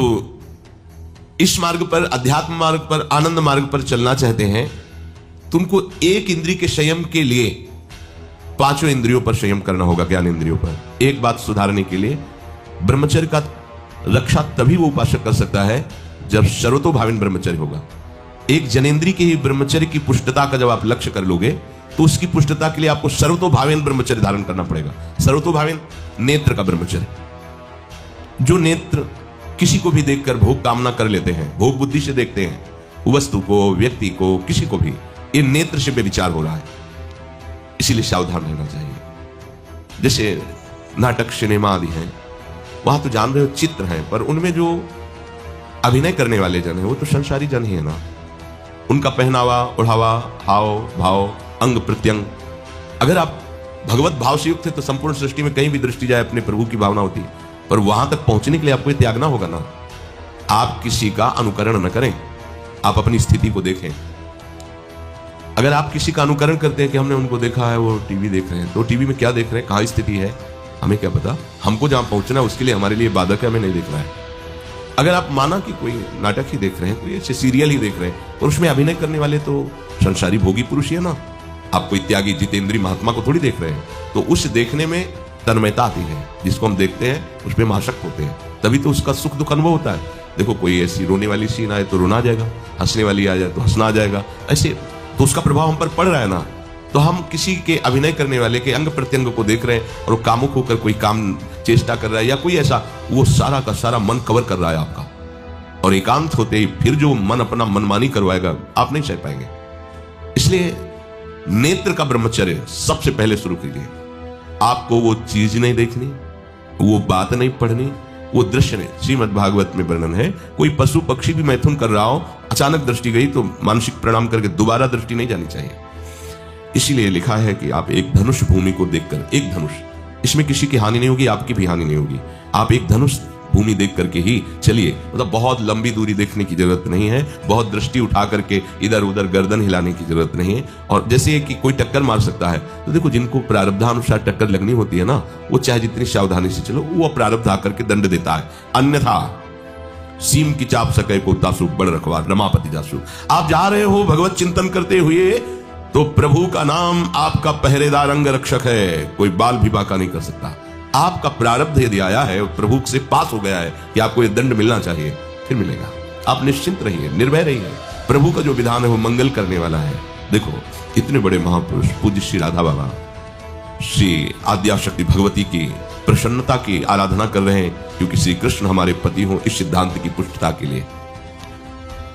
जो इस मार्ग पर, अध्यात्म मार्ग पर, आनंद मार्ग पर चलना चाहते हैं, तुमको एक इंद्रिय के संयम के लिए पांचों इंद्रियों पर संयम करना होगा, ज्ञान इंद्रियों पर। एक बात सुधारने के लिए, ब्रह्मचर्य का रक्षा तभी वो उपासक कर सकता है जब सर्वतोभाविन ब्रह्मचर्य होगा। एक जनेंद्रिय के ही ब्रह्मचर्य की पुष्टता का जब आप लक्ष्य कर लोगे तो उसकी पुष्टता के लिए आपको सर्वतोभाविन ब्रह्मचर्य धारण करना पड़ेगा। सर्वतोभाविन नेत्र का ब्रह्मचर्य, जो नेत्र किसी को भी देखकर भोग कामना कर लेते हैं, भोग बुद्धि से देखते हैं वस्तु को, व्यक्ति को, किसी को भी, ये नेत्र से व्यभिचार हो रहा है, इसीलिए सावधान रहना चाहिए। जैसे नाटक, सिनेमा आदि हैं, वहां तो जान रहे हो चित्र हैं, पर उनमें जो अभिनय करने वाले जन हैं वो तो संसारी जन ही है ना। उनका पहनावा, ओढ़ावा, हाव भाव, अंग प्रत्यंग, अगर आप भगवत भाव से युक्त है तो संपूर्ण सृष्टि में कहीं भी दृष्टि जाए अपने प्रभु की भावना होती है, पर वहां तक पहुंचने के लिए आपको त्यागना होगा ना। आप किसी का अनुकरण न करें, आप अपनी स्थिति को देखें। अगर आप किसी का अनुकरण करते हैं कि हमने उनको देखा है, वो टीवी देख रहे हैं, तो टीवी में क्या देख रहे हैं, कहाँ स्थिति है, हमें क्या पता। हमको जहां पहुंचना है उसके लिए हमारे लिए बाधक है, हमें नहीं देखना है। अगर आप माना कि कोई नाटक ही देख रहे हैं, कोई ऐसे सीरियल ही देख रहे हैं, और उसमें अभिनय करने वाले तो संसारी भोगी पुरुष ही है ना, आप कोई त्यागी जितेंद्रीय महात्मा को थोड़ी देख रहे हैं, तो उस देखने में तन्मयता आती है। जिसको हम देखते हैं उसमें हम आसक्त होते हैं, तभी तो उसका सुख दुख अनुभव होता है। देखो कोई ऐसी रोने वाली सीन आए तो रोना आ जाएगा, हंसने वाली आ जाए तो हंसना आ जाएगा, ऐसे तो उसका प्रभाव हम पर पड़ रहा है ना। तो हम किसी के अभिनय करने वाले के अंग प्रत्यंग को देख रहे हैं और वो कामुक होकर कोई काम चेष्टा कर रहा है या कोई ऐसा, वो सारा का सारा मन कवर कर रहा है आपका, और एकांत होते ही फिर जो मन अपना मनमानी करवाएगा आप नहीं सह पाएंगे। इसलिए नेत्र का ब्रह्मचर्य सबसे पहले शुरू कीजिए। आपको वो चीज नहीं देखनी, वो बात नहीं पढ़नी, वो दृश्य नहीं। श्रीमद् भागवत में वर्णन है, कोई पशु पक्षी भी मैथुन कर रहा हो, अचानक दृष्टि गई तो मानसिक प्रणाम करके दोबारा दृष्टि नहीं जानी चाहिए। इसीलिए लिखा है कि आप एक धनुष भूमि को देखकर, एक धनुष, इसमें किसी की हानि नहीं होगी, आपकी भी हानि नहीं होगी, आप एक धनुष भूमि देख करके ही चलिए। मतलब बहुत लंबी दूरी देखने की जरूरत नहीं है, बहुत दृष्टि उठा करके इधर उधर गर्दन हिलाने की जरूरत नहीं है। और जैसे कि कोई टक्कर मार सकता है, तो देखो जिनको प्रारब्धानुसार टक्कर लगनी होती है ना, वो चाहे जितनी सावधानी से चलो, वो प्रारब्ध आकर के दंड देता है। अन्यथा सीम की चाप सके को तासु बड़ रखवार रमापति जासु। आप जा रहे हो भगवत चिंतन करते हुए, तो प्रभु का नाम आपका पहरेदार अंग रक्षक है, कोई बाल भी बाका नहीं कर सकता। आपका प्रारब्ध यदि आया है, प्रभु से पास हो गया है कि आपको ये दंड मिलना चाहिए, फिर मिलेगा। आप निश्चिंत रहिए, निर्भय रहिए, प्रभु का जो विधान है वो मंगल करने वाला है। देखो इतने बड़े महापुरुष पूज्य श्री राधा बाबा श्री आद्याशक्ति भगवती की प्रसन्नता की आराधना कर रहे हैं, क्योंकि श्री कृष्ण हमारे पति हों, इस सिद्धांत की पुष्टता के लिए।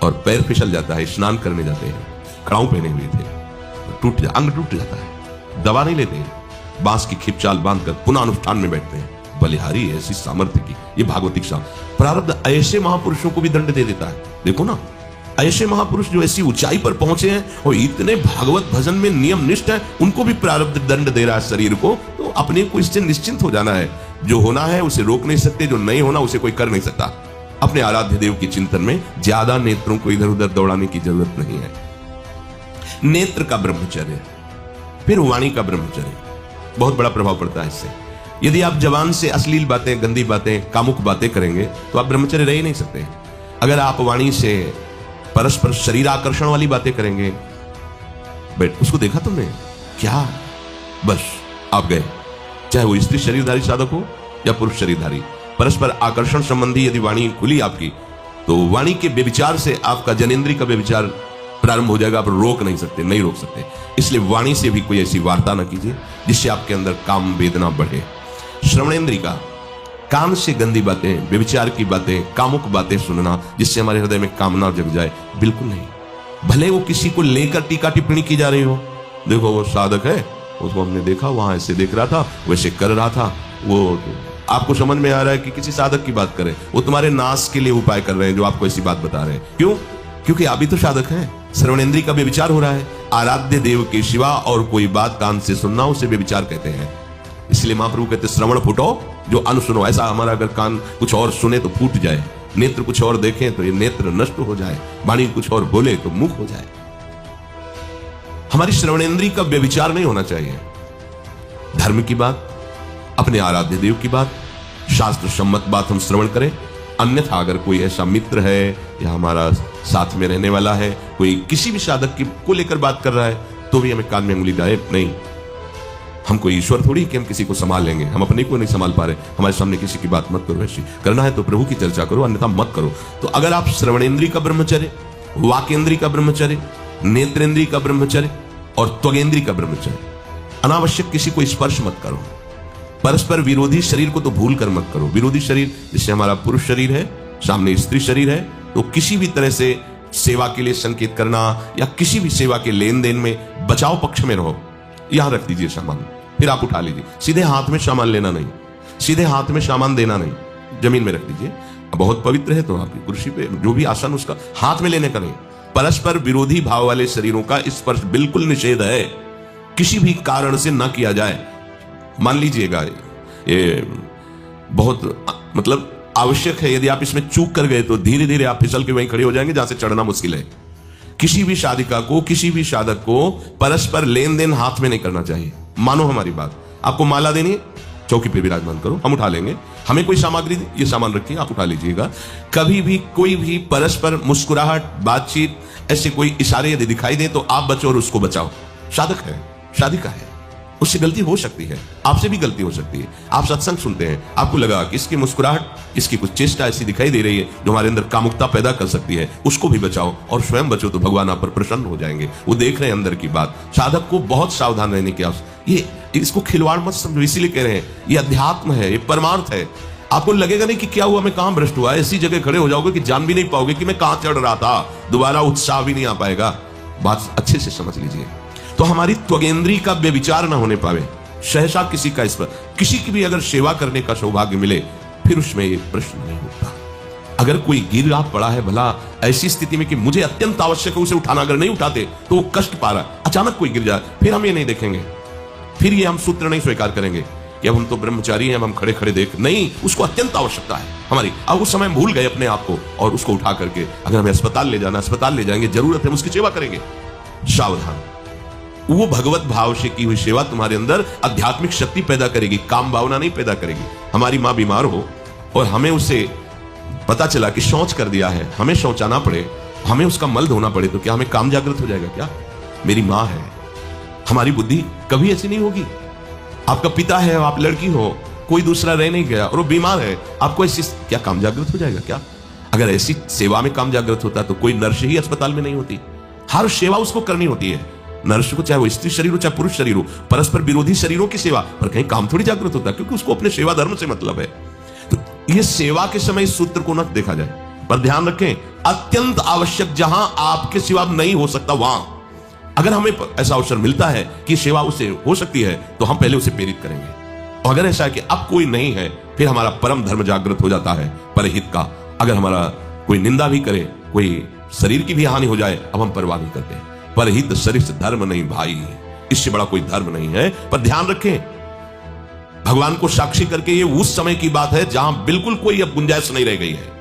और पैर फिसल जाता है, स्नान करने जाते हैं, कड़ाऊ पहने हुए थे, अंग टूट जाता है, दवा नहीं लेते, बांस की खिपचाल बांधकर पुनः अनुष्ठान में बैठते हैं। बलिहारी ऐसी सामर्थ्य की, ये भागवतिक प्रारब्ध ऐसे महापुरुषों को भी दंड दे देता है। देखो ना, ऐसे महापुरुष जो ऐसी ऊंचाई पर पहुंचे हैं और इतने भागवत भजन में नियम निष्ठ है, उनको भी प्रारब्ध दंड दे रहा है शरीर को। तो अपने को इससे निश्चिंत हो जाना है, जो होना है उसे रोक नहीं सकते, जो नहीं होना उसे कोई कर नहीं सकता। अपने आराध्य देव के चिंतन में ज्यादा नेत्रों को इधर उधर दौड़ाने की जरूरत नहीं है। नेत्र का ब्रह्मचर्य, फिर वाणी का ब्रह्मचर्य, बहुत बड़ा प्रभाव पड़ता है इससे। यदि आप जबान से अश्लील बातें, गंदी बातें, कामुक बातें करेंगे तो आप ब्रह्मचर्य रह ही नहीं सकते। अगर आप वाणी से परस्पर शरीर आकर्षण वाली बातें करेंगे, बैठ उसको देखा तुमने क्या, बस आप गए। चाहे वो स्त्री शरीरधारी साधक हो या पुरुष शरीरधारी, परस्पर आकर्षण संबंधी यदि वाणी खुली आपकी, तो वाणी के व्यभिचार से आपका जनेंद्रिय का व्यभिचार प्रारंभ हो जाएगा। आप रोक नहीं सकते, नहीं रोक सकते। इसलिए वाणी से भी कोई ऐसी वार्ता ना कीजिए जिससे आपके अंदर काम वेदना बढ़े। श्रवणेंद्रिय का, कान से गंदी बातें, व्यभिचार की बातें, कामुक बातें सुनना जिससे हमारे हृदय में कामना जग जाए, बिल्कुल नहीं। भले वो किसी को लेकर टीका टिप्पणी की जा रही हो, देखो वो साधक है, उसको हमने देखा वहां ऐसे देख रहा था, वैसे कर रहा था, वो आपको समझ में आ रहा है कि किसी साधक की बात करें, वो तुम्हारे नाश के लिए उपाय कर रहे हैं जो आपको ऐसी बात बता रहे हैं। क्यों? क्योंकि आप भी तो साधक हैं। श्रवणेंद्रिय का व्यभिचार हो रहा है। आराध्य देव के सिवा और कोई बात कान से सुनना उसे व्यभिचार कहते हैं। इसलिए महाप्रभु कहते श्रवण फूटो जो अन सुनो। ऐसा हमारा अगर कान कुछ और सुने तो फूट जाए, नेत्र कुछ और देखें तो ये नेत्र नष्ट हो जाए, वाणी कुछ और बोले तो मुख हो जाए। हमारी श्रवणेंद्रिय का व्यभिचार नहीं होना चाहिए। धर्म की बात, अपने आराध्य देव की बात, शास्त्र सम्मत बात हम श्रवण करें, अन्यथा अगर कोई ऐसा मित्र है या हमारा साथ में रहने वाला है, कोई किसी भी साधक को लेकर बात कर रहा है, तो भी हमें कान में उंगली डाले नहीं। हम कोई ईश्वर थोड़ी कि हम किसी को संभाल लेंगे, हम अपने को नहीं संभाल पा रहे, हमारे सामने किसी की बात मत करो। ऐसी करना है तो प्रभु की चर्चा करो, अन्यथा मत करो। तो अगर आप श्रवणेंद्रिय का ब्रह्मचर्य, वाकेंद्रिय का ब्रह्मचर्य, नेत्रेंद्रिय का ब्रह्मचर्य और त्वगेंद्रिय का ब्रह्मचर्य, अनावश्यक किसी को स्पर्श मत करो। परस्पर विरोधी शरीर को तो भूल कर मत करो। विरोधी शरीर जिससे हमारा पुरुष शरीर है, सामने स्त्री शरीर है, तो किसी भी तरह से सेवा के लिए संकेत करना या किसी भी सेवा के लेन देन में बचाव पक्ष में रहो। यहां रख दीजिए सामान, फिर आप उठा लीजिए। सीधे हाथ में सामान लेना नहीं, सीधे हाथ में सामान देना नहीं, जमीन में रख दीजिए। बहुत पवित्र है तो आपकी कुर्सी पे जो भी आसन उसका हाथ में लेने का नहीं। परस्पर विरोधी भाव वाले शरीरों का स्पर्श बिल्कुल निषेध है, किसी भी कारण से ना किया जाए। मान लीजिएगा ये बहुत मतलब आवश्यक है, यदि आप इसमें चूक कर गए तो धीरे धीरे आप फिसल के वहीं खड़े हो जाएंगे जहां से चढ़ना मुश्किल है। किसी भी शादिका को, किसी भी साधक को परस्पर लेन देन हाथ में नहीं करना चाहिए। मानो हमारी बात, आपको माला देनी है, चौकी पे विराजमान करो, हम उठा लेंगे। हमें कोई सामग्री, ये सामान रखिए, आप उठा लीजिएगा। कभी भी कोई भी परस्पर मुस्कुराहट, बातचीत, ऐसे कोई इशारे यदि दिखाई दे तो आप बचो और उसको बचाओ। साधक है, शादिका है, उससे गलती हो सकती है, आपसे भी गलती हो सकती है। आप सत्संग सुनते हैं, आपको लगा कि इसकी मुस्कुराहट, इसकी कुछ चेष्टा ऐसी दिखाई दे रही है जो हमारे अंदर कामुकता पैदा कर सकती है, उसको भी बचाओ और स्वयं बचो, तो भगवान आप पर प्रसन्न हो जाएंगे। वो देख रहे हैं अंदर की बात। साधक को बहुत सावधान रहने की आवश्यकता। ये इसको खिलवाड़ मत समझो, इसीलिए कह रहे हैं ये अध्यात्म है, ये परमार्थ है। आपको लगेगा नहीं कि क्या हुआ, मैं कहां भ्रष्ट हुआ, ऐसी जगह खड़े हो जाओगे कि जान भी नहीं पाओगे कि मैं कहां चढ़ रहा था, दोबारा उत्साह भी नहीं आ पाएगा। बात अच्छे से समझ लीजिए। तो हमारी त्वगेंद्री का व्यभिचार ना होने पावे, सहसा किसी का इस पर, किसी की भी अगर सेवा करने का सौभाग्य मिले, फिर उसमें ये प्रश्न नहीं होता। अगर कोई गिर रहा पड़ा है, भला ऐसी स्थिति में कि मुझे अत्यंत आवश्यक है उसे उठाना, अगर नहीं उठाते तो वो कष्ट पा रहा, अचानक कोई गिर जाए, फिर हम ये नहीं देखेंगे, फिर ये हम सूत्र नहीं स्वीकार करेंगे कि अब हम तो ब्रह्मचारी हैं, हम खड़े खड़े देख नहीं, उसको अत्यंत आवश्यकता है हमारी। अब उस समय भूल गए अपने आप को और उसको उठा करके अगर हमें अस्पताल ले जाना, अस्पताल ले जाएंगे, जरूरत है, हम उसकी सेवा करेंगे। सावधान, वो भगवत भाव से की हुई सेवा तुम्हारे अंदर आध्यात्मिक शक्ति पैदा करेगी, काम भावना नहीं पैदा करेगी। हमारी माँ बीमार हो और हमें उसे पता चला कि शौच कर दिया है, हमें शौचाना पड़े, हमें उसका मल धोना पड़े, तो क्या हमें काम जागृत हो जाएगा? क्या मेरी माँ है, हमारी बुद्धि कभी ऐसी नहीं होगी। आपका पिता है, आप लड़की हो, कोई दूसरा रह नहीं गया और वो बीमार है, आपको ऐसी क्या काम जागृत हो जाएगा? क्या अगर ऐसी सेवा में काम जागृत होता तो कोई नर्स ही अस्पताल में नहीं होती। हर सेवा उसको करनी होती है, नर्स को, चाहे वो स्त्री शरीर हो चाहे पुरुष शरीर हो। परस्पर विरोधी शरीरों की सेवा पर कहीं काम थोड़ी जागृत होता है, क्योंकि उसको अपने सेवा धर्म से मतलब है। तो ये सेवा के समय इस सूत्र को न देखा जाए, पर ध्यान रखें, अत्यंत आवश्यक जहां आपके सिवा नहीं हो सकता, वहां अगर हमें ऐसा अवसर मिलता है कि सेवा उससे हो सकती है तो हम पहले उसे प्रेरित करेंगे। और अगर ऐसा है कि अब कोई नहीं है, फिर हमारा परम धर्म जागृत हो जाता है परहित का। अगर हमारा कोई निंदा भी करे, कोई शरीर की भी हानि हो जाए, अब हम परवाह नहीं करते। परहित शरीर से धर्म नहीं भाई, इससे बड़ा कोई धर्म नहीं है। पर ध्यान रखें, भगवान को साक्षी करके ये उस समय की बात है जहां बिल्कुल कोई अब गुंजाइश नहीं रह गई है।